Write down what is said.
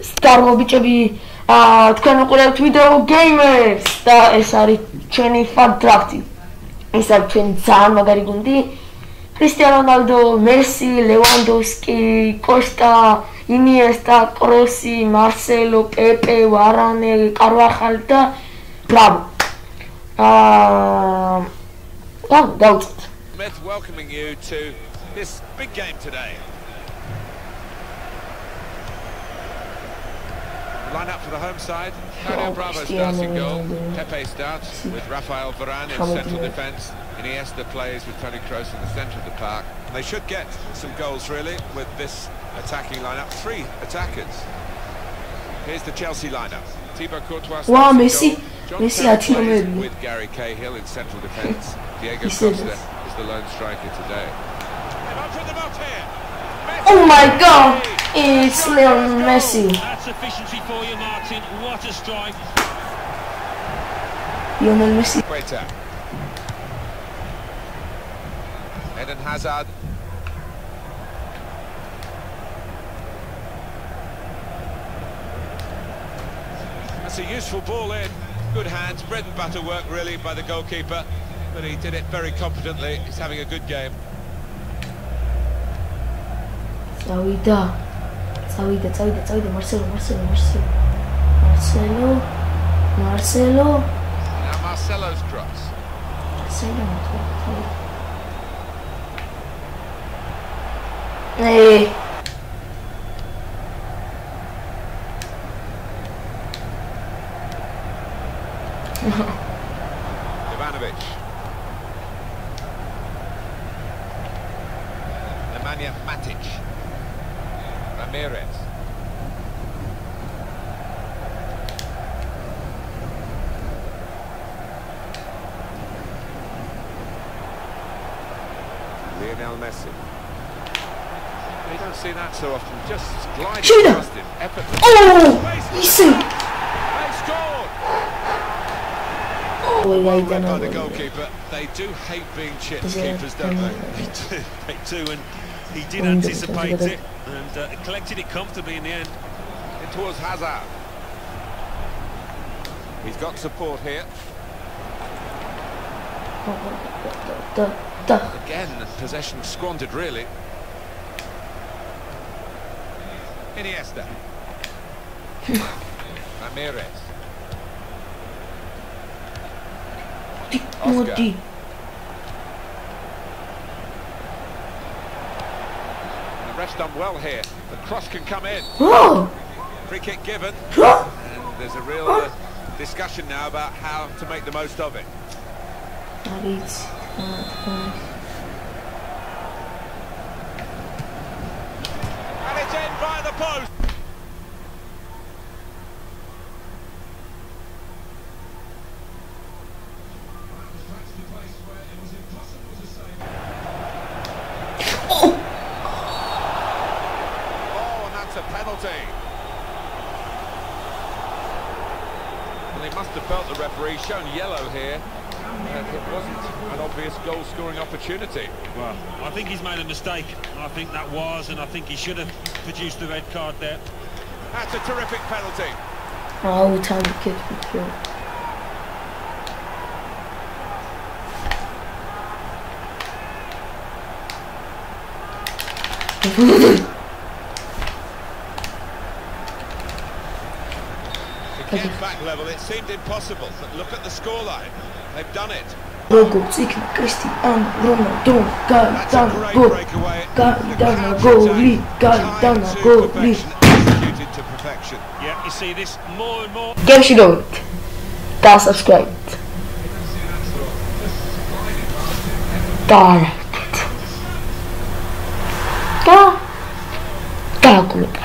სტარმობიჭები თქვენ უყურებთ ვიდეო გეიმერს და ეს არის ჩვენი ფან დრაფტი. ეს არის ჩვენი ძალიან მაგარი გუნდი. კრისტიანო რონალდო, მესი, ლევანდოვსკი, კოსტა, ინიესტა, კროსი, მარსელო, პეპე, ვარანე, კარვახალი და ბრავო. დავუწყოთ. Welcoming you to this big game today. Line up for the home side. Claudio Bravo starts in goal. Pepe starts with Rafael Varane in central defence. Iniesta plays with Toni Kroos in the centre of the park. They should get some goals really with this attacking lineup. 3 attackers. Here's the Chelsea lineup. Thibaut Courtois. Wow, Messi. Messi with Gary Cahill in central defence. Diego Costa is the lone striker today. Oh my God! It's Lionel Messi. That's efficiency for you, Martin. What a strike! Lionel Messi. Waiter. Eden Hazard. That's a useful ball in. Good hands, bread and butter work really by the goalkeeper, but he did it very competently. He's having a good game. Savida, Marcelo. Now Marcelo's cross. Hey. Ivanovic. Nemanja Matic. Ramirez. Lionel Messi. You don't see that so often. Just gliding past him. Effortless. Oh! Easy. They scored. By the goalkeeper. They do hate being chipped, keepers, don't they? They do, and he did anticipate it and collected it comfortably in the end. It was Hazard. He's got support here. Again, possession squandered, really. Iniesta. Ramirez. Oscar. The ref's done well here. The cross can come in. Free kick given. And there's a real discussion now about how to make the most of it. And it's in by the post. A penalty. Well, he must have felt the referee shown yellow here, and it wasn't an obvious goal-scoring opportunity. Well, I think he's made a mistake. I think that was, and I think he should have produced the red card there. That's a terrific penalty. Oh, time to kick me through. Again, back level, it seemed impossible, but look at the scoreline. They've done it. That's a great executed to perfection. Yeah, you see this more and more. გიხდით და subscribe. და გაგვიყურებთ.